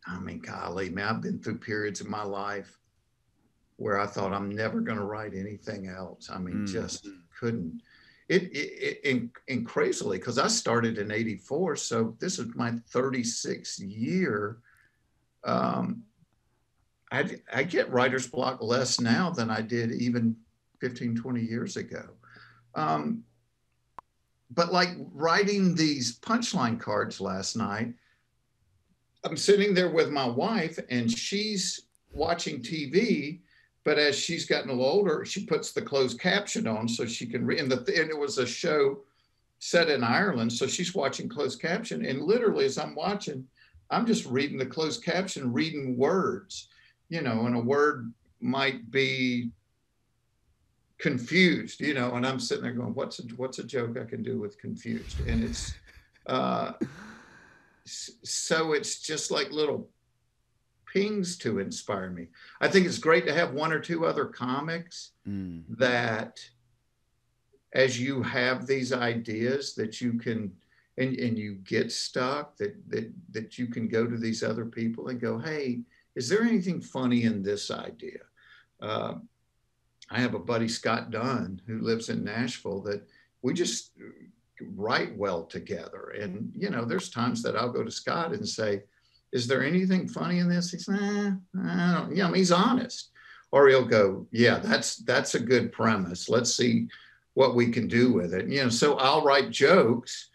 I mean, golly, man, I've been through periods in my life where I thought I'm never going to write anything else. I mean, Mm. just couldn't. And crazily, because I started in '84, so this is my 36th year. Um, I get writer's block less now than I did even 15, 20 years ago. Um, but like writing these punchline cards last night, I'm sitting there with my wife and she's watching TV, but as she's gotten a little older, she puts the closed caption on so she can read. And it was a show set in Ireland, so she's watching closed caption. And literally, as I'm watching, I'm just reading the closed caption, reading words, and a word might be confused, and I'm sitting there going, "What's a joke I can do with confused?" And it's uh, so it's just like little pings to inspire me. I think it's great to have one or two other comics Mm. that, as you have these ideas that you can, and you get stuck, that you can go to these other people and go, "Hey, is there anything funny in this idea?" Uh, I have a buddy, Scott Dunn, who lives in Nashville, that we just write well together. And, there's times that I'll go to Scott and say, "Is there anything funny in this?" He's, I don't, he's honest. Or he'll go, "Yeah, that's a good premise. Let's see what we can do with it." So I'll write jokes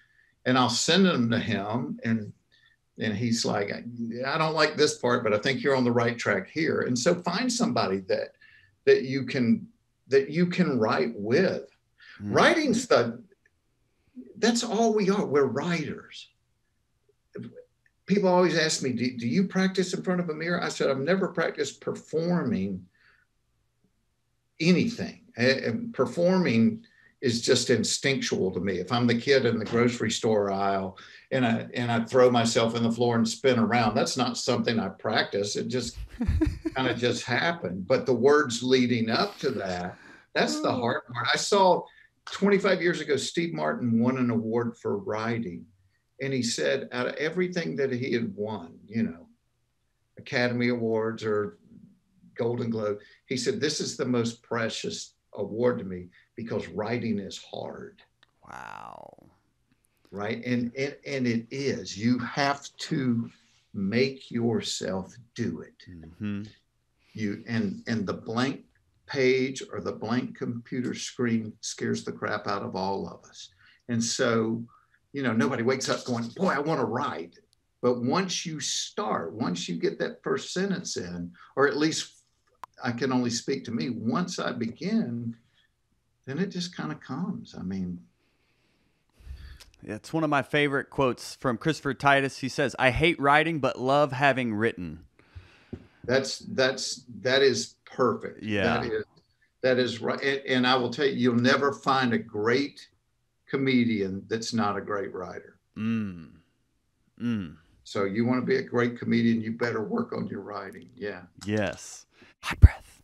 and I'll send them to him, and he's like, "I don't like this part, but I think you're on the right track here." And so find somebody that you can that you can write with. Mm. Writing's the That's all we are. We're writers. People always ask me, do you practice in front of a mirror? I said, I've never practiced performing anything. And performing is just instinctual to me. If I'm the kid in the grocery store aisle and I throw myself in the floor and spin around, that's not something I practice. It just kind of just happened. But the words leading up to that, that's the hard part. I saw 25 years ago, Steve Martin won an award for writing. And he said, out of everything that he had won, Academy Awards or Golden Globe, he said, "This is the most precious award to me because writing is hard." Wow. Right. And it is. You have to make yourself do it. Mm-hmm. And the blank page or the blank computer screen scares the crap out of all of us. And so, nobody wakes up going, "Boy, I want to write." But once you get that first sentence in, or at least I can only speak to me, once I begin, then it just kind of comes. I mean, It's one of my favorite quotes from Christopher Titus. He says, "I hate writing, but love having written." that is perfect. that Yeah. is that is right. And I will tell you, you'll never find a great comedian that's not a great writer. Mm. Mm. So you want to be a great comedian, you better work on your writing. Yeah. Yes. Hot breath.